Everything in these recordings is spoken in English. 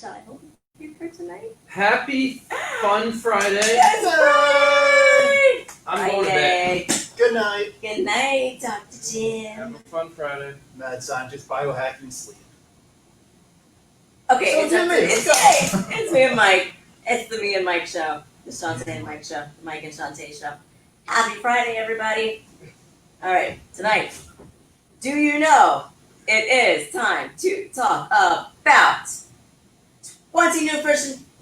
child here for tonight? Happy Fun Friday. Yes, Friday! I'm going to bed. Good night. Good night, Dr. Jim. Have a fun Friday. Mad scientist biohacking sleep. Okay, So it's me and Mike. It's the Me and Mike show. The Chantea and Mike show. Mike and Chantea show. Happy Friday, everybody. All right, tonight, do you know it is time to talk about 20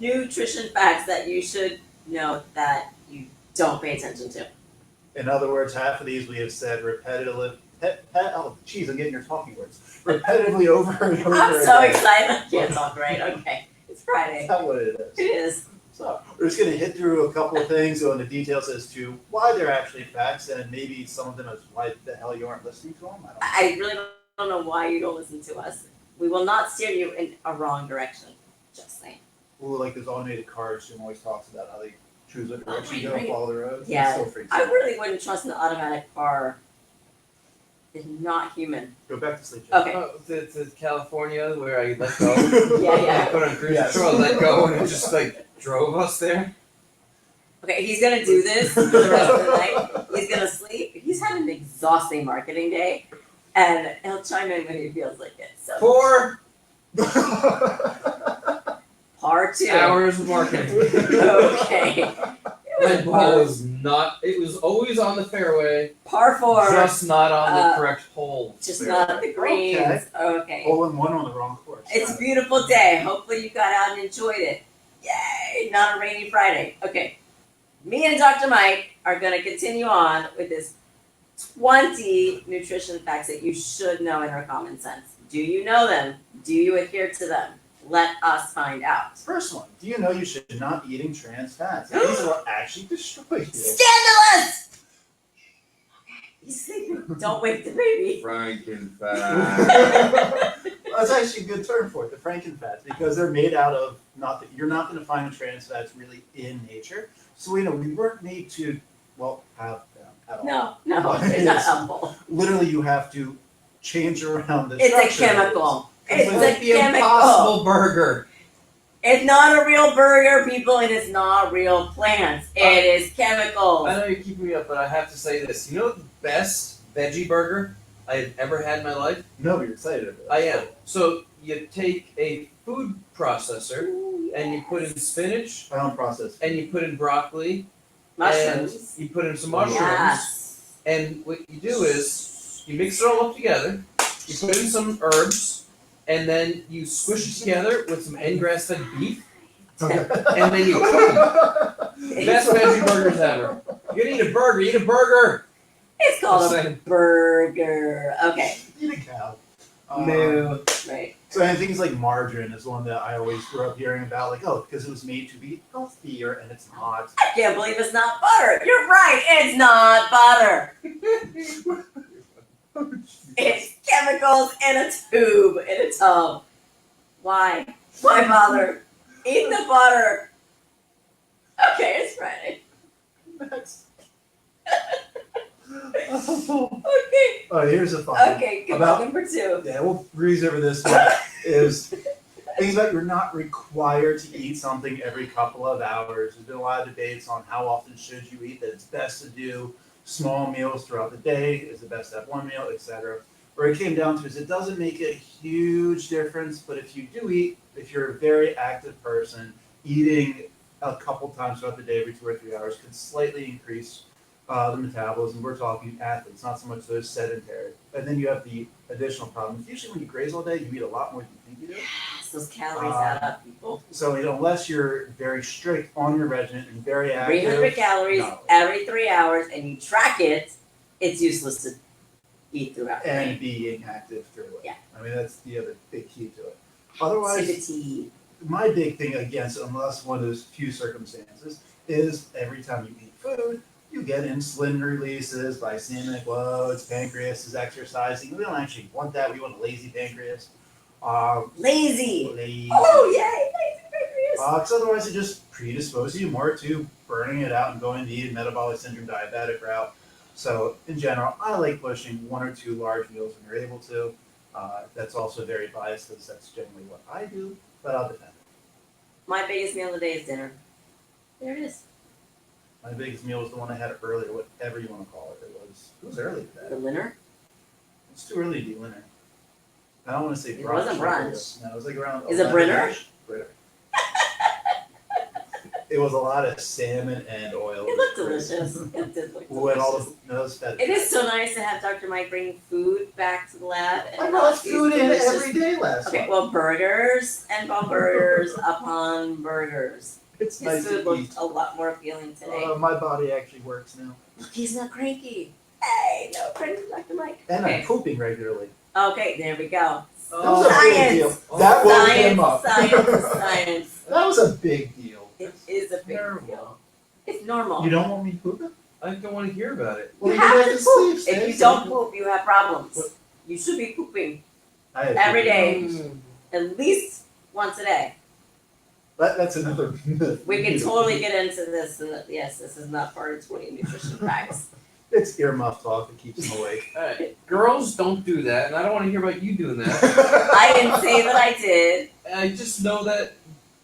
nutrition facts that you should know that you don't pay attention to. In other words, half of these we have said repetitively. Oh, geez, I'm getting your talking words. Repetitively over and over. I'm so excited. I can't talk right. Okay, it's Friday. That's not what it is. It is. So we're just going to hit through a couple of things, go into details as to why they're actually facts, and maybe some of them as why the hell you aren't listening to them. I really don't know why you don't listen to us. We will not steer you in a wrong direction. Just saying. Ooh, like those automated cars, Jim always talks about how they choose what direction to go and follow the road. Yeah, so freaks I out. really wouldn't trust an automatic car. It's not human. Go back to sleep, Jim. Okay. Oh, to California where I let go. Yeah. I put on cruise control, let go, and it just like drove us there. Okay, he's gonna do this for the rest of the night. He's gonna sleep. He's had an exhausting marketing day, and he'll chime in when he feels like it. So 4 part 2. hours of marketing. Okay. My ball was not. It was always on the fairway, Par 4. just not on the correct hole. Just not the greens. Okay. Hole in one on the wrong course. It's a beautiful day. Hopefully you got out and enjoyed it. Yay! Not a rainy Friday. Okay. Me and Dr. Mike are going to continue on with this 20 nutrition facts that you should know in our common sense. Do you know them? Do you adhere to them? Let us find out. First one. Do you know you should not be eating trans fats? These will actually destroy you. Scandalous! Okay, he's sleeping. Don't wake the baby. Frankenfat. That's actually a good term for it, the frankenfats, because they're made out of you're not going to find trans fats really in nature. So we weren't made to have them at all. No, it's not helpful. Literally, you have to change around the It's a structure. chemical. It's It's like a the chemical. Impossible Burger. It's not a real burger, people, and it's not real plants. It is chemicals. I know you're keeping me up, but I have to say this. You know the best veggie burger I've ever had in my life? No, but you're excited about it. I am. So you take a food processor and you put in spinach Final process. and you put in broccoli Mushrooms. and you put in some mushrooms. Yes. And what you do is you mix it all up together. You put in some herbs. And then you squish it together with some grass-fed beef, Okay. and then you cook them. Best veggie burgers ever. You're gonna eat a burger. Eat a burger. It's called Just a saying. burger. Okay. Eat a cow. Moo. Right. So and things like margarine is one that I always grew up hearing about, like, because it was made to be healthier, and it's not. I can't believe it's not butter. You're right. It's not butter. It's chemicals in a tube, in a tub. Why? Why bother? Eat the butter. Okay, it's Friday. Next. Okay. Here's a fun. Okay, good About- number 2. Yeah, we'll breeze over this one. Is things that you're not required to eat something every couple of hours. There's been a lot of debates on how often should you eat. That it's best to do small meals throughout the day. Is it best to have one meal, etc. Where it came down to is it doesn't make a huge difference, but if you do eat, if you're a very active person, eating a couple times throughout the day, every 2 or 3 hours, can slightly increase the metabolism. We're talking athletes, not so much those sedentary. And then you have the additional problem. Usually when you graze all day, you eat a lot more than you think you do. Yes, those calories add up, people. So unless you're very strict on your regimen and very active. 300 calories no. every 3 hours, and you track it, it's useless to eat throughout the And day. being active through it. Yeah. I mean, that's the other big key to it. Otherwise, Acidity. my big thing against it, unless one of those few circumstances, is every time you eat food, you get insulin releases, glycemic loads, pancreas is exercising. We don't actually want that. We want a lazy pancreas. Lazy. Lazy. Oh, yay, lazy pancreas. Because otherwise it just predisposes you more to burning it out and going the metabolic syndrome diabetic route. So in general, I like pushing 1 or 2 large meals when you're able to. That's also very biased because that's generally what I do, but I'll defend it. My biggest meal of the day is dinner. There it is. My biggest meal was the one I had earlier, whatever you want to call it. It was early The today. dinner. It's too early to do dinner. I don't want to say It brunch. wasn't brunch. No, it was like around. Is it Brinner? Brinner. It was a lot of salmon and oil. It looked delicious. It did look Ooh, and all delicious. the no, it was fed. It is so nice to have Dr. Mike bring food back to the lab. And I brought these food in delicious- every day last Okay, month. well, burgers and burgers upon burgers. It's His nice food to eat. looked a lot more appealing today. My body actually works now, He's not cranky. Hey, no cranky, Dr. Mike. and Okay. I'm pooping regularly. Okay, there we go. That was a big Science. deal. That woke Science, him up. science. That was a big deal. It is a big Terrible. deal. It's normal. You don't want me pooping? I don't want to hear about it. You you have go to to poop. sleep, If you Stacey. don't poop, you have problems. What? You should be pooping I have every pooping day. problems. at least once a day. That's another myth. We can totally get into this. And yes, this is not part of 20 nutrition facts. It's earmuff talk that keeps him awake. Alright, girls don't do that, and I don't want to hear about you doing that. I didn't say that I did. I just know that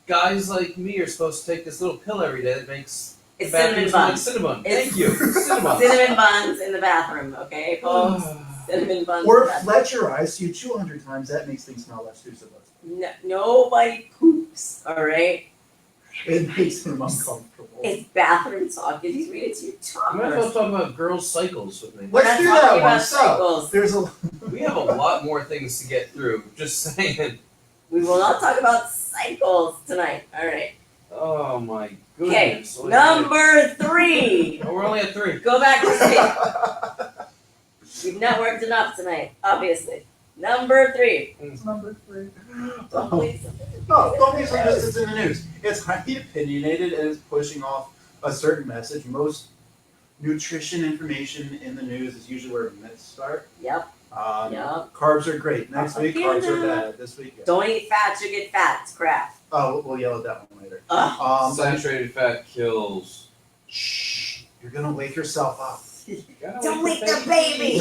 guys like me are supposed to take this little pill every day that makes It's the cinnamon bathroom smell like buns. cinnamon. It's- Thank you. Cinnamon. Cinnamon buns in the bathroom, okay, folks? Cinnamon buns. Or in the bathroom. flet your eyes so you chew 100 times. That makes things smell less too. So No, nobody poops, all right? it makes him uncomfortable. It's bathroom talk. You just read it to your You might as well toddlers. talk about girls' cycles with me. We're Let's not do talking that one. about So cycles. there's a We have a lot more things to get through. Just saying. We will not talk about cycles tonight. All right. Oh my Okay, goodness. number 3. Oh, we're only at 3. Go back to sleep. You've not worked enough tonight, obviously. Number 3. It's number 3. Don't believe something. No, don't be surprised it's in the news. It's highly opinionated and it's pushing off a certain message. Most nutrition information in the news is usually where myths start. Yep. Yep. Carbs are great. Next week, Okay, carbs are now. bad. This week, yeah. Don't eat fat, you get fat. It's crap. Oh, we'll yell at that one later. Ugh. Saturated fat kills. Shh, you're gonna wake yourself up. Don't wake the baby.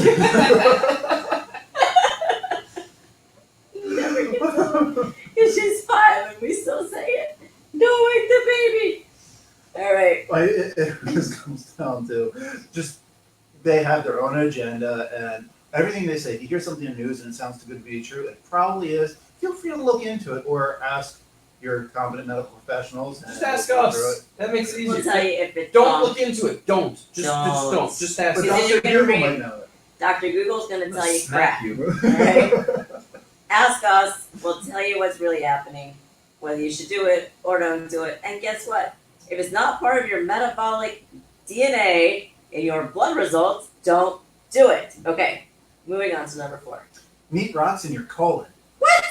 Never gets old. She's 5 and we still say it. Don't wake the baby. All right. Like, it just comes down to just they have their own agenda and everything they say. If you hear something in the news and it sounds too good to be true, it probably is. Feel free to look into it or ask your competent medical professionals. Just ask us. That makes it We'll easier. tell you if it's Don't wrong. look into it. Don't. Just don't. Just ask But Is us. it Dr. you're gonna Google read- might know it. Dr. Google's going to tell you Smack crap. you. Alright. Ask us. We'll tell you what's really happening, whether you should do it or don't do it. And guess what? If it's not part of your metabolic DNA in your blood results, don't do it. Okay, moving on to number 4. Meat rots in your colon. What?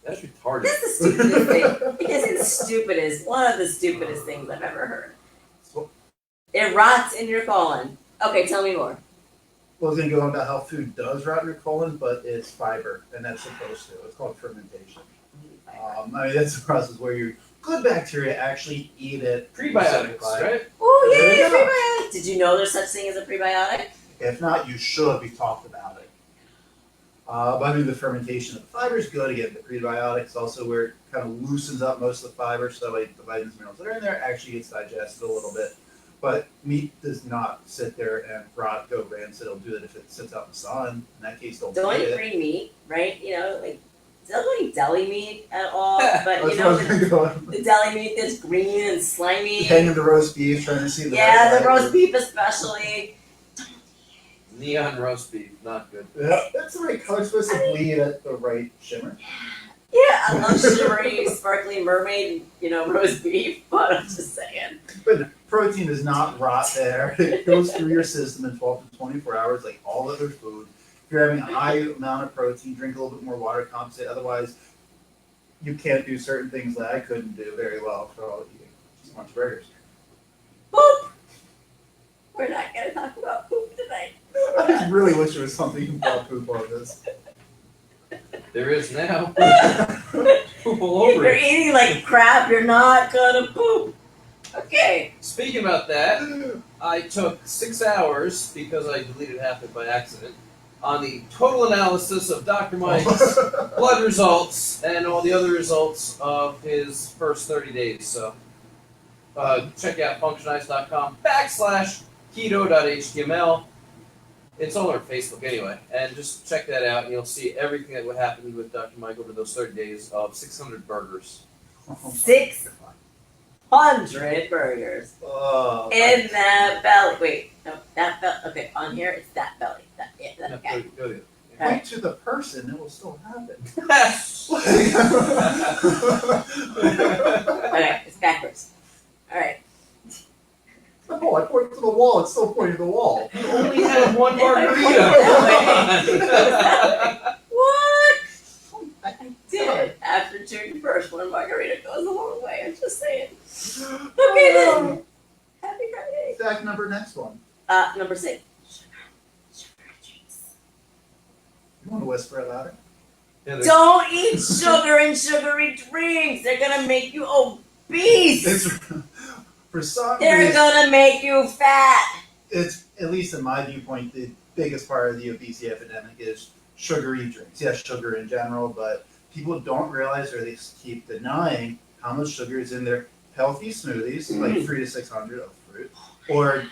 That's retarded. That's the stupidest thing. It's the stupidest, one of the stupidest things I've ever heard. It rots in your colon. Okay, tell me more. Well, I was going to go on about how food does rot in your colon, but it's fiber, and that's supposed to. It's called fermentation. I mean, that's a process where your good bacteria actually eat it. Prebiotics, right? Oh, There yeah, you go. prebiotic. Did you know there's such thing as a prebiotic? If not, you should. We've talked about it. But I mean, the fermentation of the fiber is good. Again, the prebiotics also where it kind of loosens up most of the fiber, so like the vitamins and minerals that are in there actually gets digested a little bit. But meat does not sit there and rot, go rancid. It'll do it if it sits out in the sun. In that case, don't Don't eat eat it. green meat, right? You know, like, don't eat deli meat at all. But you That's know, what I was gonna go on. the deli meat that's green and slimy. Hanging the roast beef, trying to see the Yeah, red the light. roast beef especially. Neon roast beef, not good. Yeah, that's the right color. It's supposed to bleed at the right shimmer. Yeah, I love shimmery, sparkly mermaid, you know, roast beef, but I'm just saying. But protein does not rot there. It goes through your system in 12 to 24 hours, like all other food. If you're having a high amount of protein, drink a little bit more water, compensate. Otherwise, you can't do certain things that I couldn't do very well for all eating just a bunch of burgers. Poop! We're not going to talk about poop tonight. I just really wish there was something about poop on this. There is now. If Poop all over you're it. eating like crap, you're not going to poop. Okay. Speaking about that, I took 6 hours because I deleted half it by accident on the total analysis of Dr. Mike's blood results and all the other results of his first 30 days. So check out functionised.com/keto.html. It's on our Facebook anyway, and just check that out, and you'll see everything that would happen with Dr. Mike over those 30 days of 600 burgers. 600 burgers Oh, in that belly. Wait, no, that belly. Okay, on here it's that belly. That okay. Go there. point to the person, it will still happen. Okay, it's backwards. All right. No, I pointed to the wall. It's still pointing to the wall. You only had one margarita. What? I did. After June 1st, one margarita goes a long way. I'm just saying. Okay then. Happy Friday. Exact number, next one. Number 6. Sugar drinks. You want to whisper it louder? Yeah, Don't eat sugar and sugary drinks. They're gonna make you obese. It's for some They're reason, gonna make you fat. it's at least in my viewpoint, the biggest part of the obesity epidemic is sugary drinks. Yes, sugar in general, but people don't realize, or they keep denying, how much sugar is in their healthy smoothies, like 300 to 600 of fruit, or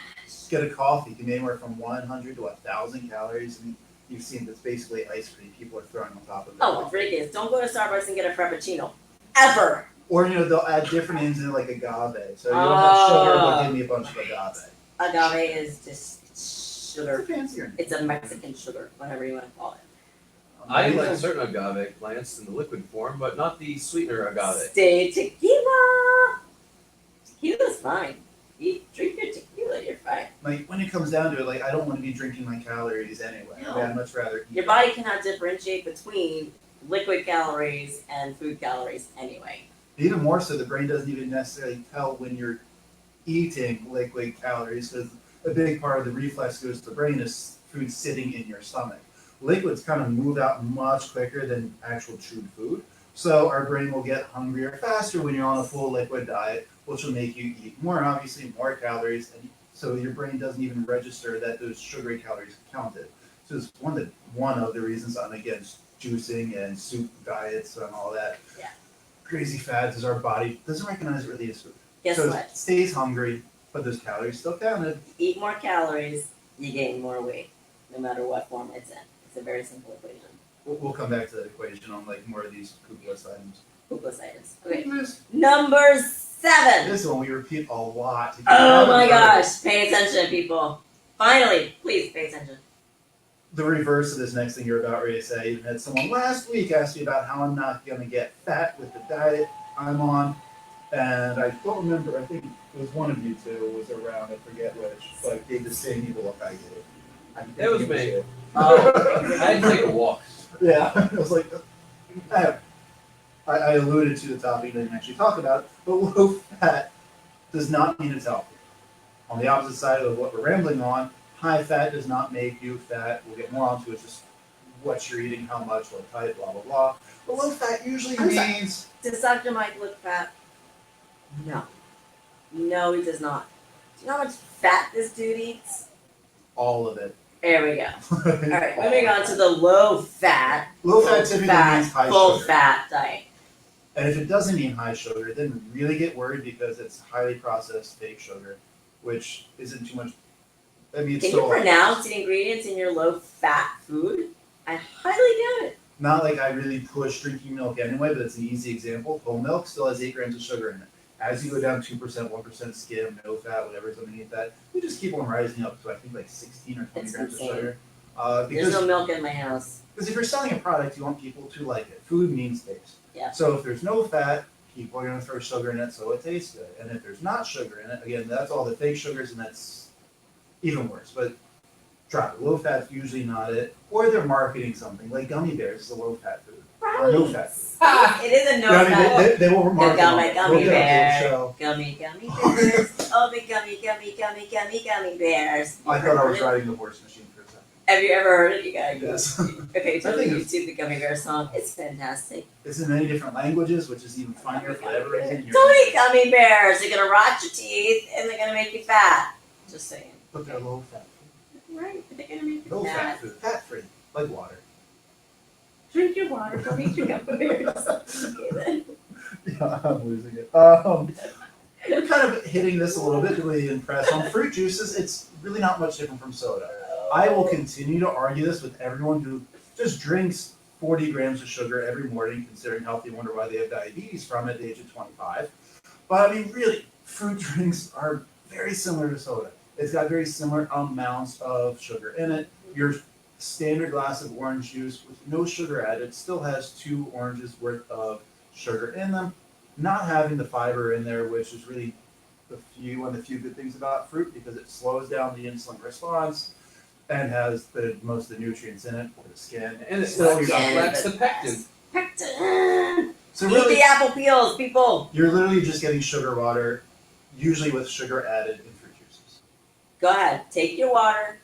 get a coffee, it can be anywhere from 100 to 1,000 calories, and you've seen that's basically ice cream people are throwing on top of it. Oh, it's ridiculous. Don't go to Starbucks and get a Frappuccino. Ever. Or, they'll add different ends in it, like agave. So you don't have sugar, but give me a bunch of agave. Agave is just It's sugar. a fancier name. It's a Mexican sugar, whatever you want to call it. I like certain agave plants in the liquid form, but not the sweetener agave. Stay tequila. Tequila's fine. Drink your tequila, you're fine. Like, when it comes down to it, like, I don't want to be drinking my calories anyway. No. I'd much rather eat. Your body cannot differentiate between liquid calories and food calories anyway. Even more so, the brain doesn't even necessarily tell when you're eating liquid calories, because a big part of the reflex goes to the brain is food sitting in your stomach. Liquids kind of move out much quicker than actual chewed food, so our brain will get hungrier faster when you're on a full liquid diet, which will make you eat more, obviously more calories, and so your brain doesn't even register that those sugary calories counted. So it's one of the reasons I'm against juicing and soup diets and all that. Yeah. Crazy fads is our body doesn't recognize it really as food. Guess So what? it stays hungry, but those calories still counted. Eat more calories, you gain more weight, no matter what form it's in. It's a very simple equation. We'll come back to that equation on like more of these cookless items. Hopeless items. Okay. This Number 7. one we repeat a lot. Oh my gosh. Pay attention, people. Finally, please pay attention. The reverse of this next thing you're about ready to say. I even had someone last week ask me about how I'm not going to get fat with the diet I'm on. And I don't remember, I think it was one of you two was around, I forget which, but gave the same evil look I gave. I think It was you me. did. I had to take a walk. Yeah, I was like, I alluded to the topic, didn't actually talk about it, but low fat does not mean it's healthy. On the opposite side of what we're rambling on, high fat does not make you fat. We'll get more onto it, just what you're eating, how much, what type, blah, blah, blah. But low fat usually means... Does Dr. Mike look fat? No. No, he does not. Do you know how much fat this dude eats? all of it. There we go. All right, moving on to the low fat, Low fat typically means high full sugar. fat diet. And if it doesn't mean high sugar, then really get worried because it's highly processed fake sugar, which isn't too much. I mean, it's Can you still pronounce the ingredients in your low fat food? I highly doubt it. not like I really push drinking milk anyway, but it's an easy example. Whole milk still has 8 grams of sugar in it. As you go down 2%, 1% skim, no fat, whatever's underneath that, we just keep on rising up to I think like 16 or 20 It's grams insane. of sugar. There's Because no milk in my house. if you're selling a product, you want people to like it. Food means taste. Yeah. So if there's no fat, people are going to throw sugar in it so it tastes good. And if there's not sugar in it, again, that's all the fake sugars, and that's even worse. But drop it. Low fat's usually not it. Or they're marketing something like gummy bears is a low fat food. Or no fat food. It is a no Yeah, I mean, fat. they will market gummy- it. gummy We'll get bear. a whole show. Gummy bears. Oh, big gummy bears. I thought I was riding the horse machine for a second. Have you ever heard it? You gotta go. Yes. Okay, I so think YouTube the gummy bear song. It's fantastic. It's in many different languages, which is even funnier for whatever reason. Don't eat gummy bears. They're gonna rot your teeth and they're gonna make you fat. Just saying. But they're low fat. Right, but they're gonna make you Low fat. fat food. Fat free. like water. Drink your water. Don't eat your gummy bears. Okay, then. Yeah, I'm losing it. We're kind of hitting this a little bit to really impress. On fruit juices, it's really not much different from soda. I will continue to argue this with everyone who just drinks 40 grams of sugar every morning, considering healthy, and wonder why they have diabetes from at the age of 25. But I mean, really, fruit drinks are very similar to soda. It's got very similar amounts of sugar in it. Your standard glass of orange juice with no sugar added still has 2 oranges worth of sugar in them. Not having the fiber in there, which is really one of the few good things about fruit, because it slows down the insulin response and has most of the nutrients in it for the skin. And it Still, lacks the pectin. Pectin. So Eat really, the apple peels, people. you're literally just getting sugar water, usually with sugar added in fruit juices. Go ahead. Take your water.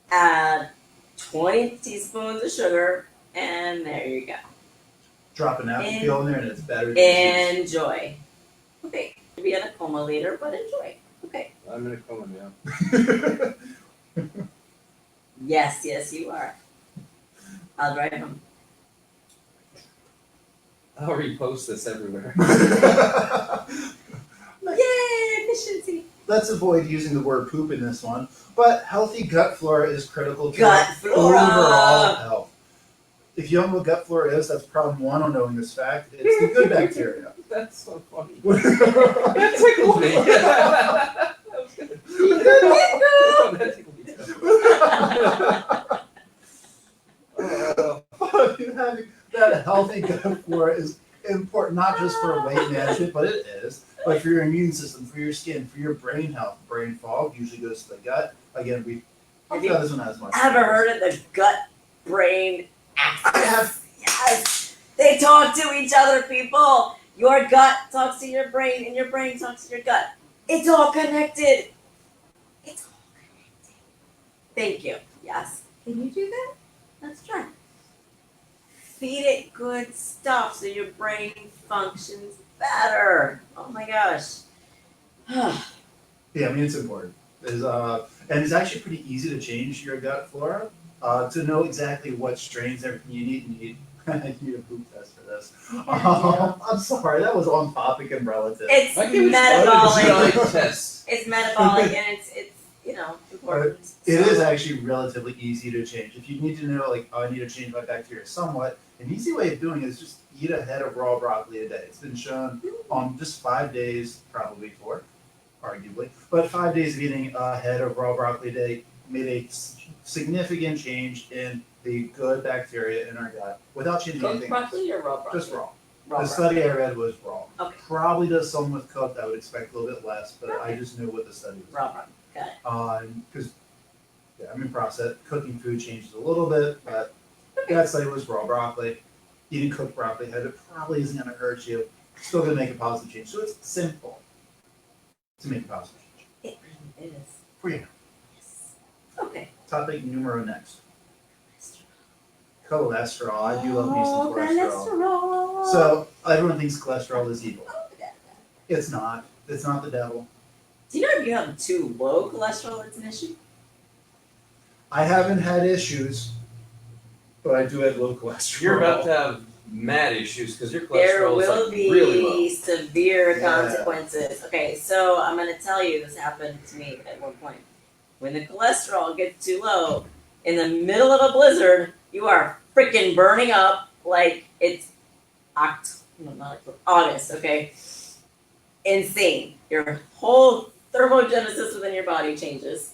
Add 20 teaspoons of sugar, and there you go. Drop an apple peel in there, and it's better than juice. Enjoy. Okay. You'll be in a coma later, but enjoy. Okay. I'm in a coma now. Yes, you are. I'll drive home. I'll repost this everywhere. Yay, efficiency. Let's avoid using the word poop in this one, but healthy gut flora is critical to Gut our flora. overall health. If you don't know what gut flora is, that's problem 1 on knowing this fact. It's the good bacteria. That's so funny. That That tickled me. That was good. That tickled me too. Having that healthy gut flora is important, not just for weight management, but it is, but for your immune system, for your skin, for your brain health. Brain fog usually goes to the gut. Again, we Have you this one as much. ever heard of the gut-brain I have. Yes. They talk to each other, people. Your gut talks to your brain, and your brain talks to your gut. It's all connected. It's all connected. Thank you. Yes. Can you do that? Let's try. Feed it good stuff so your brain functions better. Oh my gosh. Yeah, I mean, it's important. And it's actually pretty easy to change your gut flora. To know exactly what strains everything you need. I need a poop test for this. I'm sorry, that was on topic and relative. It's I can metabolic. GI test. It's metabolic and it's important. It is actually relatively easy to change. If you need to know, like, I need to change my bacteria somewhat, an easy way of doing it is just eat a head of raw broccoli a day. It's been shown on just 5 days, probably 4, arguably, but 5 days of eating a head of raw broccoli a day made a significant change in the good bacteria in our gut without changing Cooked anything broccoli or raw broccoli? Just raw. Raw The broccoli. study I read was raw. Okay. Probably does some with cooked. I would expect a little bit less, but I Okay. just knew what the study was. Raw broccoli. Got it. Because process cooking food changes a little bit, but that study was raw broccoli. Eating cooked broccoli head, it probably isn't going to hurt you. Still going to make a positive change. So it's simple to make a positive change. It is. For you. Yes. Okay. Topic numero next. Cholesterol. I do love me some cholesterol. Cholesterol. So everyone thinks cholesterol is evil. Oh, yeah. It's not. It's not the devil. Do you know if you have too low cholesterol, it's an issue? I haven't had issues, but I do have low cholesterol. You're about to have mad issues because your There cholesterol is will like be really low. severe Yeah. consequences. Okay, so I'm going to tell you this happened to me at one point. When the cholesterol gets too low, in the middle of a blizzard, you are freaking burning up like it's August, okay? Insane. Your whole thermogenesis within your body changes.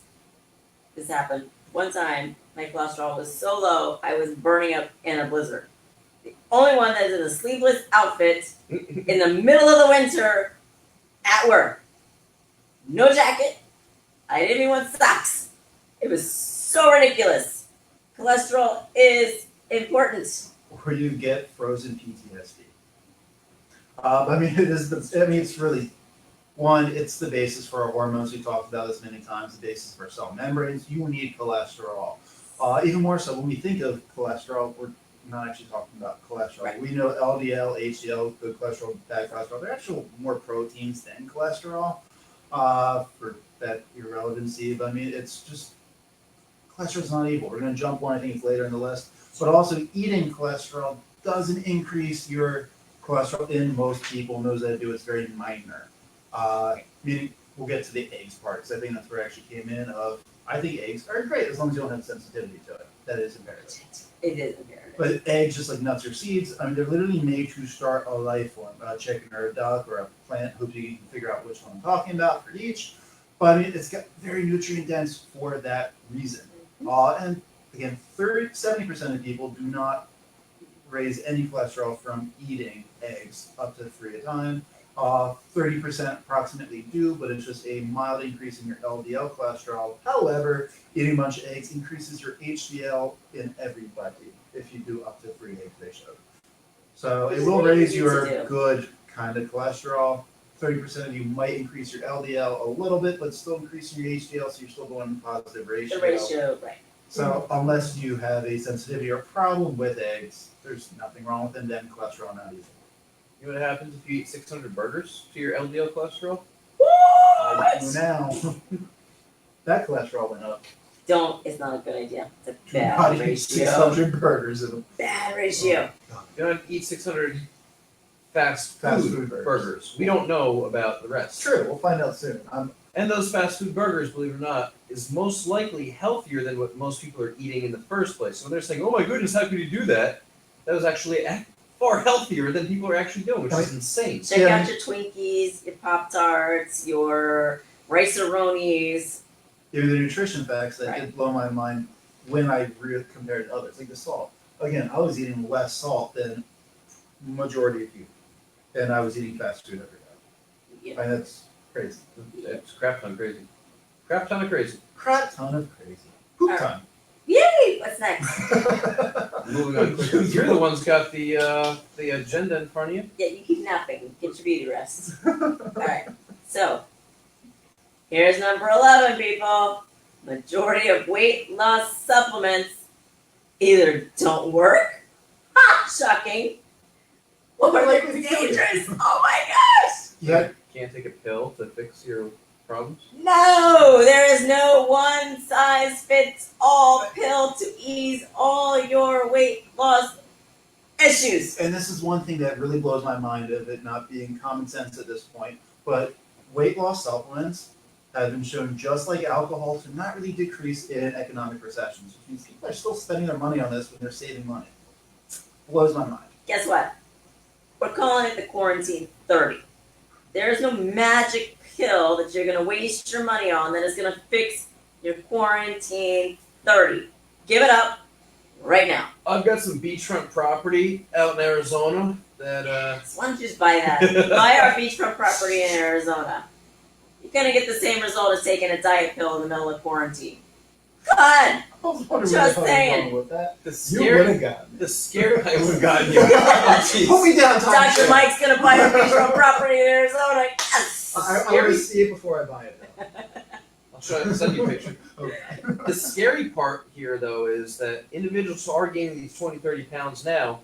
This happened one time. My cholesterol was so low, I was burning up in a blizzard. The only one that is in a sleeveless outfit in the middle of the winter at work. No jacket. I didn't even want socks. It was so ridiculous. Cholesterol is important. Or you get frozen PTSD. It's really, one, it's the basis for our hormones. We talked about this many times, the basis for cell membranes. You need cholesterol. Even more so, when we think of cholesterol, we're not actually talking about cholesterol. Right. We know LDL, HDL, good cholesterol, bad cholesterol. They're actually more proteins than cholesterol for that irrelevancy. But it's just, cholesterol's not evil. We're going to jump one, I think it's later in the list. but also eating cholesterol doesn't increase your cholesterol in most people. Those that do, it's very minor. Meaning, we'll get to the eggs part, because I think that's where it actually came in of, I think eggs are great as long as you don't have sensitivity to it. That is imperative. It is imperative. But eggs, just like nuts or seeds, I mean, they're literally made to start a life form, a chicken or a duck or a plant. Hopefully you can figure out which one I'm talking about for each. But I mean, it's got very nutrient dense for that reason. And again, 70% of people do not raise any cholesterol from eating eggs up to 3 at a time. 30% approximately do, but it's just a mild increase in your LDL cholesterol. However, eating a bunch of eggs increases your HDL in everybody if you do up to 3 eggs, they showed. So it will raise your good kind of cholesterol. 30% of you might increase your LDL a little bit, but still increasing your HDL, so you're still going in positive ratio. The ratio, right. So unless you have a sensitivity or problem with eggs, there's nothing wrong with them, then cholesterol not either. You know what happens if you eat 600 burgers to your LDL cholesterol? I do now. That cholesterol went up. It's not a good idea. It's a Your bad body ratio. eats 600 burgers in Bad ratio. You don't eat 600 fast Fast food food burgers. We don't know about the rest. True, we'll find out soon. And those fast food burgers, believe it or not, is most likely healthier than what most people are eating in the first place. So when they're saying, "Oh my goodness, how could you do that?" That was actually far healthier than people are actually doing, which is insane. Check out your Twinkies, your Pop-Tarts, your Rice-A-Ronies. The nutrition facts that did blow my mind when I compared to others, like the salt. Again, I was eating less salt than majority of people, and I was eating fast food every day. Yeah. And that's crazy. It's crap ton crazy. Crap ton of crazy. Crap ton of crazy. Poop All right. ton. Yay! What's next? Moving on quickly. You're the ones got the agenda in front of you. Yeah, you keep napping. Get your beauty rest. Alright, so here's number 11, people. Majority of weight loss supplements either don't work, shocking, or they're dangerous. Oh my gosh! Yeah. Can't take a pill to fix your problems. No, there is no one size fits all pill to ease all your weight loss issues. And this is one thing that really blows my mind of it not being common sense at this point, but weight loss supplements have been shown, just like alcohol, to not really decrease in economic recessions, which means people are still spending their money on this when they're saving money. Blows my mind. Guess what? We're calling it the quarantine 30. There is no magic pill that you're going to waste your money on that is going to fix your quarantine 30. Give it up right now. I've got some beachfront property out in Arizona that So why don't you just buy that? Buy our beachfront property in Arizona. You're going to get the same result as taking a diet pill in the middle of quarantine. Come on! I was wondering Just where I was saying. going with that. the You would have scary gotten the it. scary I would have gotten you. Oh, jeez. Put me down, Tom. Dr. Mike's going to buy our beachfront property in Arizona. Yes! I want to see it before I buy it. I'll send you a picture. Okay. The scary part here, though, is that individuals who are gaining these 20, 30 pounds now,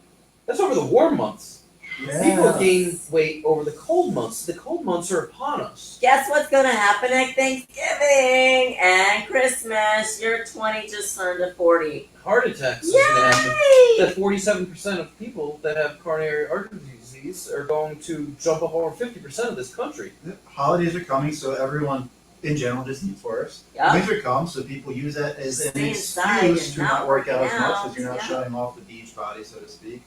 that's over the warm months. People gain weight over the cold months. The cold months are upon us. Guess what's going to happen at Thanksgiving and Christmas? Your 20 just turned to 40. Heart attacks is going to happen. Yay! That 47% of people that have coronary artery disease are going to jump up over 50% of this country. Holidays are coming, so everyone in general just eats worse. Yup. Winter comes, so people use that as an Stay inside excuse and to not not work out as working much out, because you're not yeah. showing off the beach body, so to speak.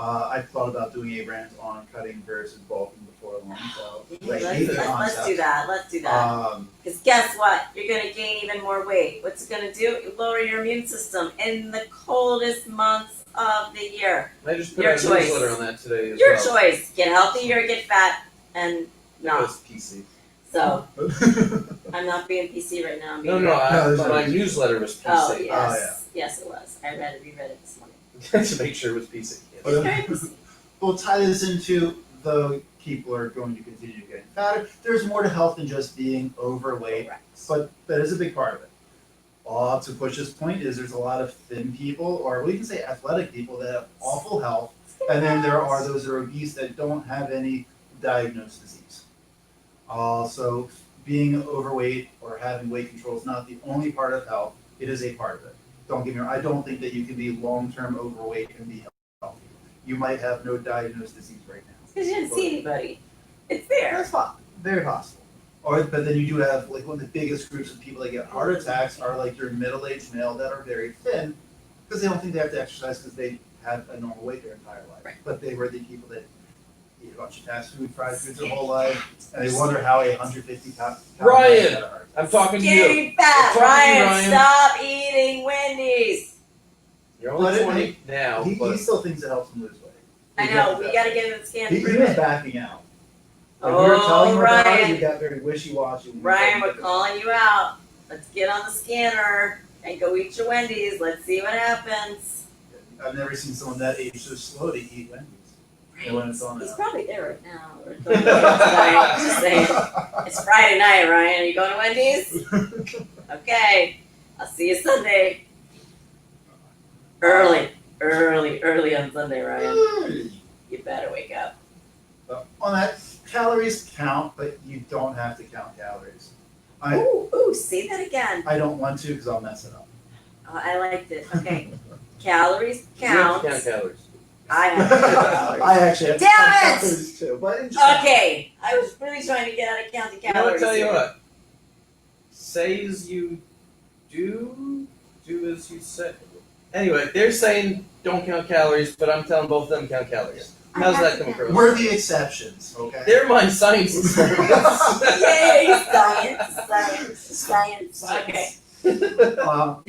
I thought about doing A-brands on cutting versus bulking before long, so like, hate the Let's concept. do that. Let's do that. Because guess what? You're going to gain even more weight. What's it going to do? It lower your immune system in the coldest months of the year. I just put Your out a choice. newsletter on that today as Your well. choice. Get healthy or get fat and No, not. it's PC. So, I'm not being PC right now. I'm being My newsletter was PC. Oh, yes. yeah. Yes, it was. I reread it this morning. To make sure it was PC. Yes. But- It's very PC. We'll tie this into the people are going to continue getting fatter. There's more to health than just being overweight, Correct. but that is a big part of it. To push this point is there's a lot of thin people, or we can say athletic people, that have awful health, and then there are those that are obese that don't have any diagnosed disease. So being overweight or having weight control is not the only part of health, it is a part of it. don't get me wrong, I don't think that you can be long-term overweight and be healthy. You might have no diagnosed disease right now. Because you didn't see anybody. It's there. That's fine. Very possible. But then you do have like one of the biggest groups of people that get heart attacks are like your middle-aged male that are very thin because they don't think they have to exercise because they had a normal weight their entire life. Right. But they were the people that eat a bunch of fast food, fried foods their whole life, and they wonder how a 150-pound Ryan! had a heart attack. I'm talking to you. Getting fat. I'm talking to you, Ryan, stop eating Wendy's. You're only But 20 now, He but still thinks it helps him lose weight. I know. We got to get him the scan. He prove was it. backing out. Like we were telling him about it, Ryan. he got very wishy-washy. Ryan, we're calling you out. Let's get on the scanner and go eat your Wendy's. Let's see what happens. I've never seen someone that age so slow to eat Wendy's. And when it's on He's out. probably there right now. We're going to tonight. Just saying. It's Friday night, Ryan. Are you going to Wendy's? Okay. I'll see you Sunday. Early on Sunday, Ryan. You better wake up. On that, calories count, but you don't have to count calories. Ooh, say that again. I don't want to because I'll mess it up. Oh, I liked it. Okay. Calories you have count. to count calories. I have to count calories. I actually have to Damn count it! calories too. But in general, Okay. I was really trying to get out of counting You know what, calories. tell you here. what. Say as you do as you say. Anyway, they're saying don't count calories, but I'm telling both of them count calories. I How's have that to come count. across? we're the exceptions, okay? They're my science experiments. Yay! Science. Okay.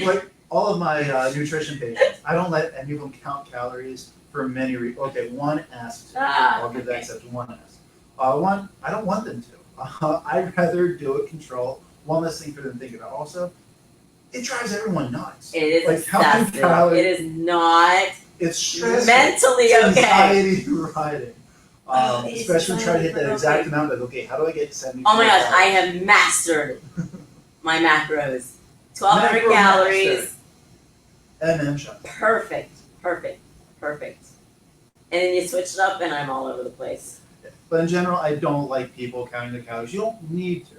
Like all of my nutrition patients, I don't let any of them count calories for many reasons. Okay, one asks. I'll give that Okay. exception. One asks. One, I don't want them to. I'd rather do it control. One less thing for them to think about. Also, it drives everyone nuts. It is Like, counting excessive. calories- It is not It's stressful. mentally It's okay. anxiety riding. It's Especially when you try to hit that anxiety exact riding. amount of, okay, how do I get 70? Oh my gosh, I have mastered my macros. 1,200 Macro calories. MM shot. Perfect. And then you switch it up, and I'm all over the place. But in general, I don't like people counting the calories. You don't need to.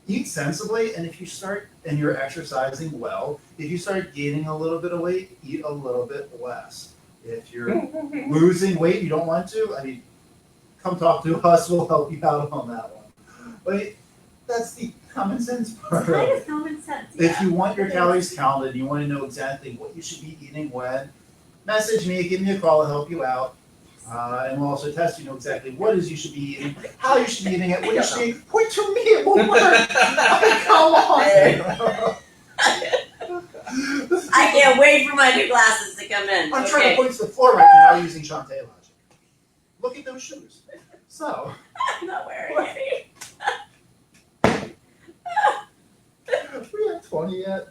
Eat sensibly, and if you start and you're exercising well, if you start gaining a little bit of weight, eat a little bit less. If you're losing weight, you don't want to, I mean, come talk to us, we'll help you out on that one. But that's the common sense part. Kind of common sense. If you want your It calories is. counted, you want to know exactly what you should be eating when, message me, give me a call, I'll help you out. And we'll also test you know exactly what it is you should be eating, how you should be eating it, what you should be eating. Point to me, it won't work. Come on. I can't wait for my new glasses to come in. I'm trying Okay. to point to the floor right now using Chantea logic. Look at those shoes. So, I'm not wearing any. we have 20 yet.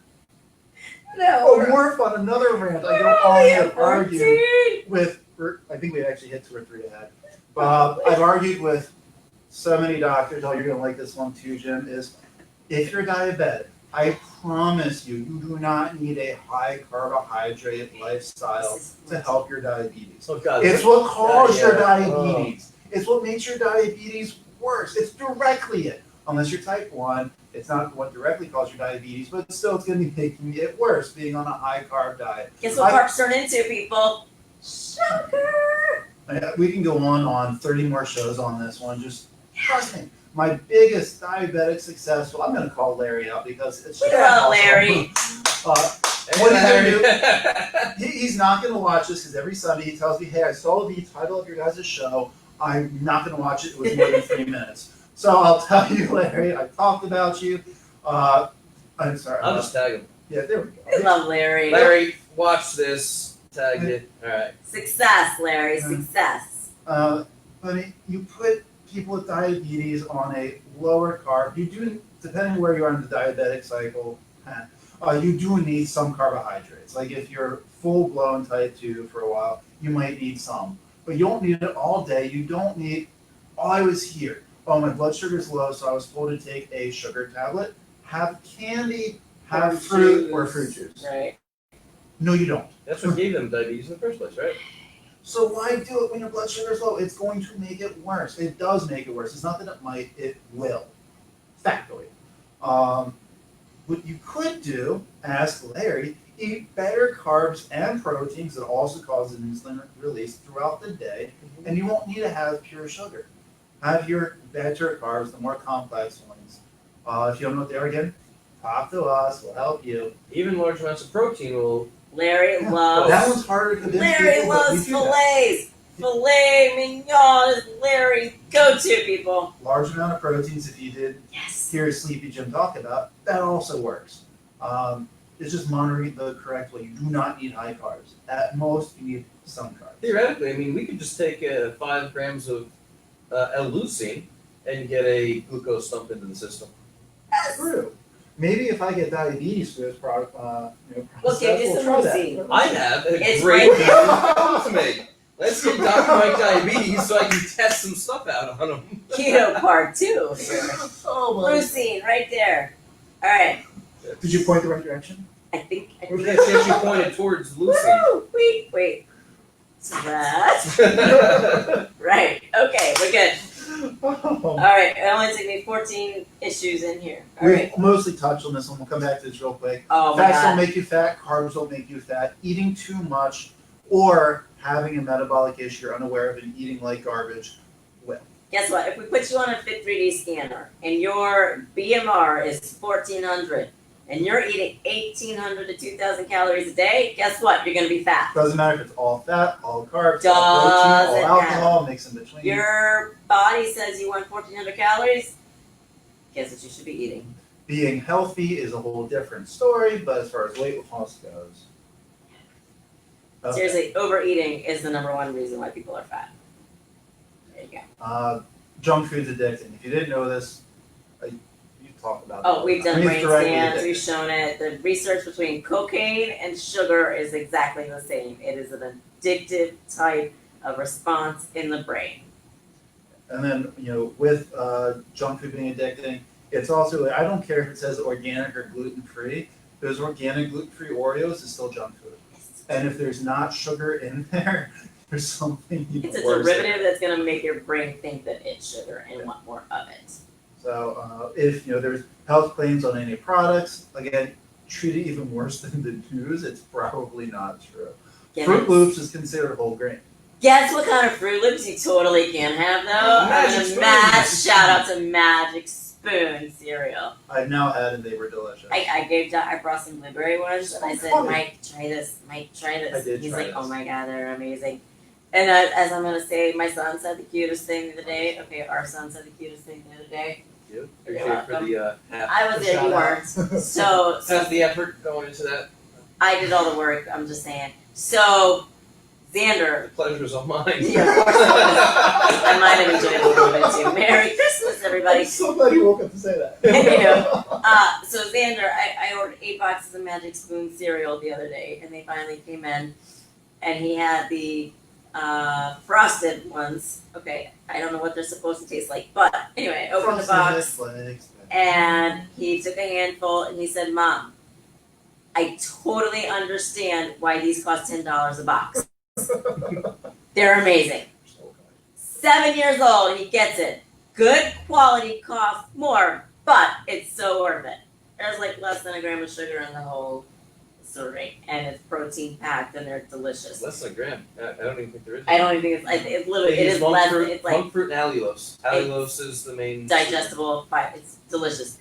No. Oh, more fun, another rant. I don't only want at to argue 14. with, I think we actually hit 2 or 3 ahead. I've argued with so many doctors, oh, you're going to like this one too, Jim, is if you're diabetic, I promise you, you do not need a high carbohydrate lifestyle to help your diabetes. Oh God. It's what caused your Yeah. diabetes. It's what makes your diabetes worse. It's directly it. Unless you're type 1, it's not what directly caused your diabetes, but still it's going to be making it worse being on a high carb diet. Guess what carbs turn into, people? Sugar. We can go on 30 more shows on this one. Just trust me. My biggest diabetic successful, I'm going to call Larry out because it's We love Larry. What he's gonna do, he's not going to watch this because every Sunday he tells me, hey, I saw the title of your guys' show. I'm not going to watch it. It was more than 3 minutes. So I'll tell you, Larry, I talked about you. I'm sorry. I'll just tag him. Yeah, there we go. We love Larry. Larry, watch this. Tag it. All right. Success, Larry. Success. But you put people with diabetes on a lower carb. You do, depending where you are in the diabetic cycle, you do need some carbohydrates. Like if you're full-blown type 2 for a while, you might need some. But you don't need it all day. You don't need, I was here. Oh, my blood sugar's low, so I was told to take a sugar tablet. Have candy, have fruit, or fruit juice. Right. No, you don't. That's what gave them diabetes in the first place, right? So why do it when your blood sugar's low? It's going to make it worse. It does make it worse. It's not that it might, it will. Factoid. What you could do, ask Larry, eat better carbs and proteins that also cause insulin release throughout the day, and you won't need to have pure sugar. Have your better carbs, the more complex ones. If you don't know what they are again, talk to us. We'll help you. Even large amounts of protein will. Larry Yeah, loves. that one's harder to convince Larry people, but we loves do that. fillets. Filet mignon is Larry's go-to, people. Large amount of proteins, if you did Yes. hear Sleepy Jim talk about, that also works. It's just monitoring it the correct way. You do not need high carbs. At most, you need some carbs. Theoretically, I mean, we could just take 5 grams of L-leucine and get a glucose dump into the system. True. Maybe if I get diabetes for this product, We'll process, give you we'll some try leucine. that. I have a It's great right there. to make. Let's get Dr. Mike diabetes so I can test some stuff out on him. Keto part 2. Oh my. Leucine, right there. All right. Did you point the right direction? I think. Okay, she actually pointed towards leucine. Woo! Wait. So that. Right. Okay, we're good. All right. It only took me 14 issues in here. All We right. mostly touched on this one. We'll come back to this real quick. Oh my Fats don't God. make you fat. Carbs don't make you fat. Eating too much or having a metabolic issue you're unaware of and eating like garbage. Guess what? If we put you on a Fit 3D scanner and your BMR is 1400 and you're eating 1800 to 2000 calories a day, guess what? You're going to be fat. Doesn't matter if it's all fat, all carbs, all protein, Doesn't all alcohol, mix in between. Your body says you want 1400 calories. Guess what you should be eating? Being healthy is a whole different story, but as far as weight loss goes. Okay. Seriously, overeating is the number one reason why people are fat. There you go. Junk food's addicting. If you didn't know this, you talk about Oh, we've done I mean, brain it's directly scans, addicting. we've shown it. The research between cocaine and sugar is exactly the same. It is an addictive type of response in the brain. And then, with junk food being addicting, it's also, I don't care if it says organic or gluten-free, those organic gluten-free Oreos is still junk food. And if there's not sugar in there, there's something even It's a worse. derivative that's going to make your brain think that it's sugar and want more of it. So if there's health claims on any products, again, treat it even worse than the news. It's probably not true. Fruit Loops is considered whole grain. Guess what kind of Fruit Loops you totally can have though? Magic Shout out to Magic Spoon cereal. I've now had and they were delicious. I brought some blueberry ones and I said, funny. Mike, try this. I did He's try like, oh this. my God, they're amazing. And as I'm gonna say, my son said the cutest thing the other day. Okay, our son said the cutest thing the other day. You. You're Appreciate it for welcome. the half. I was there, you weren't. So How's the effort going into that? I did all the work. I'm just saying. So Xander, The pleasure's all mine. Yeah, of course it was. I might have enjoyed it a little bit too. Merry Christmas, everybody. Somebody woke up to say that. So Xander, I ordered 8 boxes of Magic Spoon cereal the other day, and they finally came in, and he had the frosted ones. Okay, I don't know what they're supposed to taste like, but anyway, I opened the box, and he took a handful, and he said, "Mom, I totally understand why these cost $10 a box. They're amazing. 7 years old, he gets it. Good quality costs more, but it's so worth it. There's like less than a gram of sugar in the whole serving, and it's protein packed, and they're delicious. Less than a gram. I don't even think there is. I don't even think it's literally, They it use is monk less, fruit, it's like monk fruit and allulose. Allulose is the main digestible, it's delicious.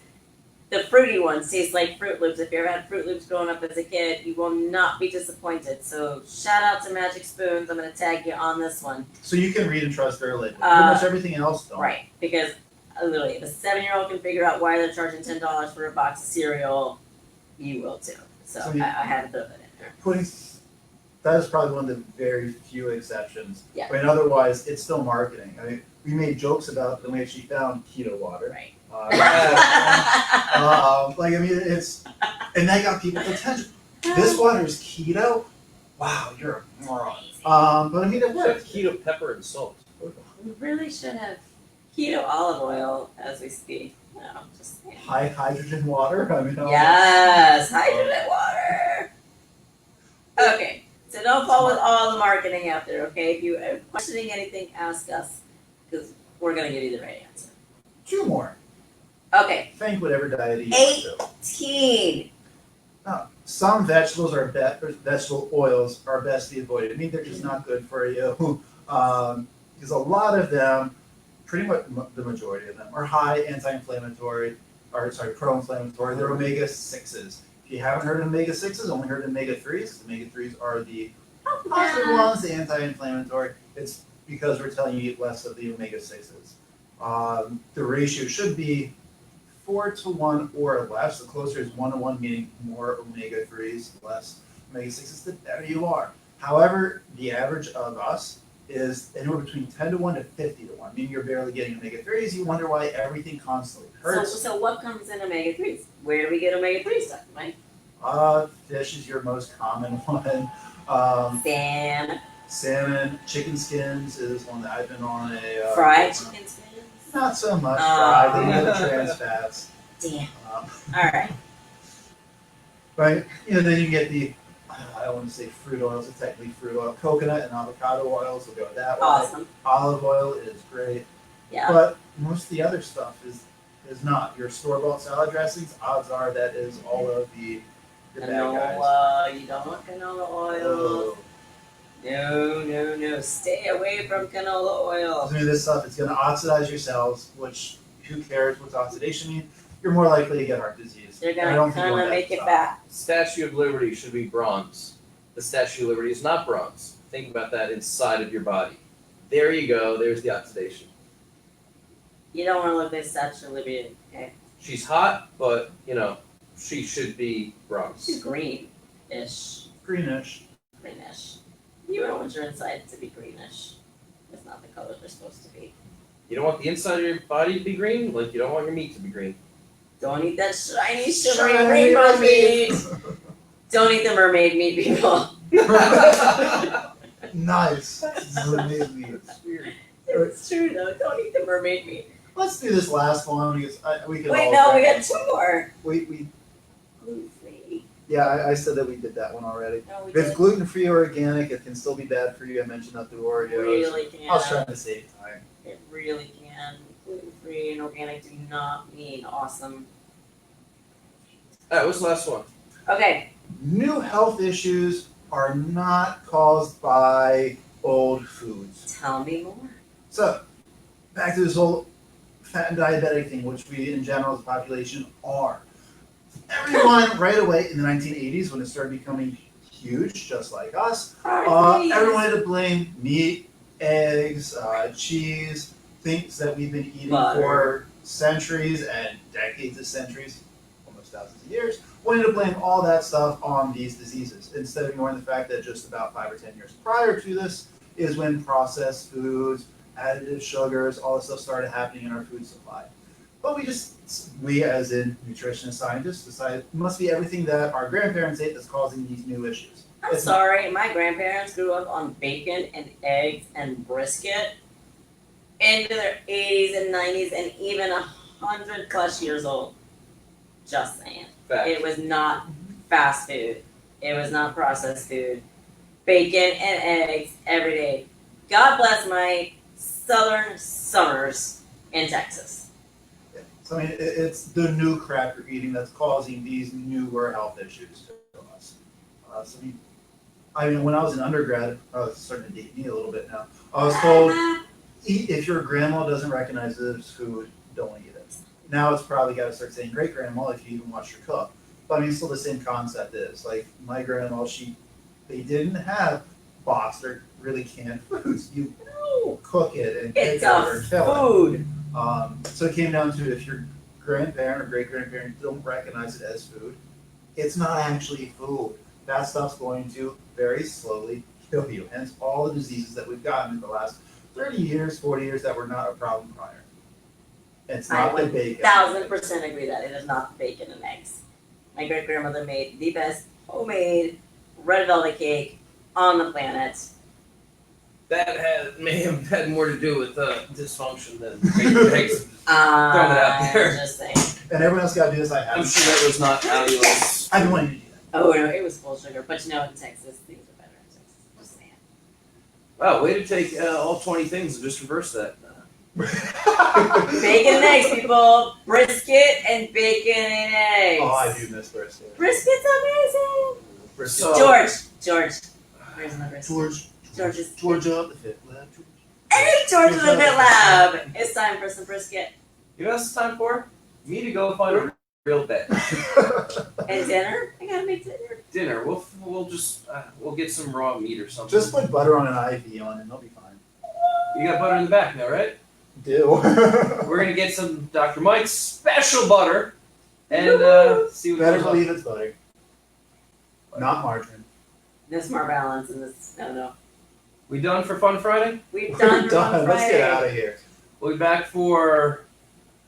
The fruity ones taste like Fruit Loops. If you ever had Fruit Loops growing up as a kid, you will not be disappointed. So shout out to Magic Spoons. I'm going to tag you on this one. So you can read and trust their label. Pretty much everything else don't. Right. Because literally, if a 7-year-old can figure out why they're charging $10 for a box of cereal, you will too. So So you- I had to throw that in there. That is probably one of the very few exceptions. Yeah. I mean, otherwise, it's still marketing. I mean, we made jokes about when we actually found keto water. Right. It's, and that got people's attention. This water is keto? Wow, you're a moron. But I mean, it We have works. keto pepper and salt. We really should have keto olive oil as we speak. No, just saying. High hydrogen water? I mean, Yes, hydrogen water. Okay, so don't fall with all the marketing out there, okay? If you are questioning anything, ask us, because we're going to give you the right answer. 2 more. Okay, Think whatever diet you want to. 18. Some vegetables are vegetable oils are best to be avoided. I mean, they're just not good for you. Because a lot of them, pretty much the majority of them, are high anti-inflammatory, or sorry, pro-inflammatory. They're omega-6s. If you haven't heard of omega-6s, only heard of omega-3s. Omega-3s are the positive ones, the anti-inflammatory. It's because we're telling you to eat less of the omega-6s. The ratio should be 4-to-1 or less. The closer is 1-to-1, meaning more omega-3s, less omega-6s, the better you are. However, the average of us is anywhere between 10-to-1 to 50-to-1, meaning you're barely getting omega-3s. You wonder why everything constantly hurts. So what comes in omega-3s? Where do we get omega-3 stuff, Mike? Fish is your most common one. Salmon, chicken skins is one that I've been on a fried chicken skins? Not so much fried. They have trans fats. Damn. All right. Right. Then you get the I don't want to say fruit oils. It's technically fruit oil. Coconut and avocado oils will go that way. Awesome. Olive oil is great. Yeah. But most of the other stuff is not. Your store-bought salad dressings, odds are that is all of the bad guys. You don't want canola oil. Oh. No. Stay away from canola oil. I mean, this stuff is going to oxidize your cells, which who cares what's oxidation mean? You're more likely to get heart disease. They're going to kind of make it fat. Statue of Liberty should be bronze. The Statue of Liberty is not bronze. Think about that inside of your body. There you go. There's the oxidation. You don't want to look at Statue of Liberty, okay? She's hot, but, she should be bronze. She's green-ish. Greenish. Greenish. You don't want your inside to be greenish. That's not the color they're supposed to be. You don't want the inside of your body to be green? Like, you don't want your meat to be green. Don't eat that shiny, shimmery rainbow meat. Don't eat the mermaid meat, people. Nice. Mermaid meat. It's true, though. Don't eat the mermaid meat. Let's do this last one because we can. Wait, no, we got two more. We Gluten-free. Yeah, I said that we did that one already. No, we If it's did. gluten-free or organic, it can still be bad for you. I mentioned that through Oreos. Really can. I was trying to save time. It really can. Gluten-free and organic do not mean awesome. Alright, what's the last one? Okay. New health issues are not caused by old foods. Tell me more. So, back to this whole fat and diabetic thing, which we in general as a population are. Everyone right away in the 1980s, when it started becoming huge, just like us, everyone had to blame meat, eggs, cheese, things that we've been eating for centuries and decades of centuries, almost thousands of years, wanted to blame all that stuff on these diseases, instead of ignoring the fact that just about 5 or 10 years prior to this is when processed foods, additive sugars, all this stuff started happening in our food supply. But we as in nutrition scientists decided it must be everything that our grandparents ate that's causing these new issues. I'm sorry, my grandparents grew up on bacon and eggs and brisket into their 80s and 90s and even 100+ years old. Just saying. Fact. It was not fast food. It was not processed food. Bacon and eggs every day. God bless my southern summers in Texas. Yeah. So I mean, it's the new crap you're eating that's causing these newer health issues to us. When I was an undergrad, I was starting to date me a little bit now. I was told, if your grandma doesn't recognize this food, don't eat it. Now it's probably got to start saying great grandma if you even watch her cook. But I mean, still the same concept is like my grandma. They didn't have boxed or really canned foods. You cook it and It's cook it or a kill food. it. So it came down to if your grandparent or great grandparent don't recognize it as food, it's not actually food. That stuff's going to very slowly kill you. Hence all the diseases that we've gotten in the last 30 years, 40 years that were not a problem prior. It's not the bacon. 1000% agree that it is not bacon and eggs. My great grandmother made the best homemade red velvet cake on the planet. That may have had more to do with dysfunction than bacon eggs. Throwing it out there. Just saying. And everyone else got to do this. I have. I'm sure that was not allulose. I've been wanting to do that. Oh no, it was full sugar. But in Texas, things are better in Texas. Just saying. Wow, way to take all 20 things and just reverse that. Bacon and eggs, people. Brisket and bacon and eggs. Oh, I do miss brisket. Brisket's amazing. Brisket. So- George. Where's my brisket? George's. Georgia, the Fit Lab. Hey, George of the Bit Lab. It's time for some brisket. You know what it's time for? Me to go find a real bed. And dinner? I gotta make dinner. Dinner. We'll just we'll get some raw meat or something. Just put butter on an IV on it, and they'll be fine. You got butter in the back now, right? Do. We're gonna get some Dr. Mike's special butter and see what Better goes on. believe it's butter. Not margarine. No smart balance in this. No. We done for Fun Friday? We've done We're for on done. Let's Friday. get out of here. We'll be back for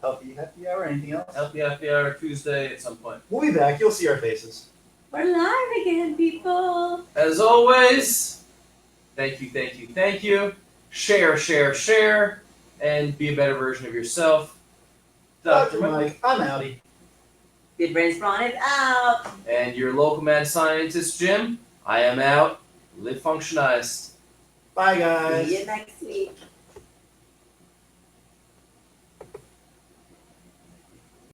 Healthy happy hour. Anything else? Healthy Happy Hour Tuesday at some point. We'll be back. You'll see our faces. We're live again, people. As always, thank you. Share, and be a better version of yourself. Dr. Mike, I'm outie. Big Brains Brawn is out. And your local mad scientist, Jim, I am out. Live functionized. Bye, guys. See you next week.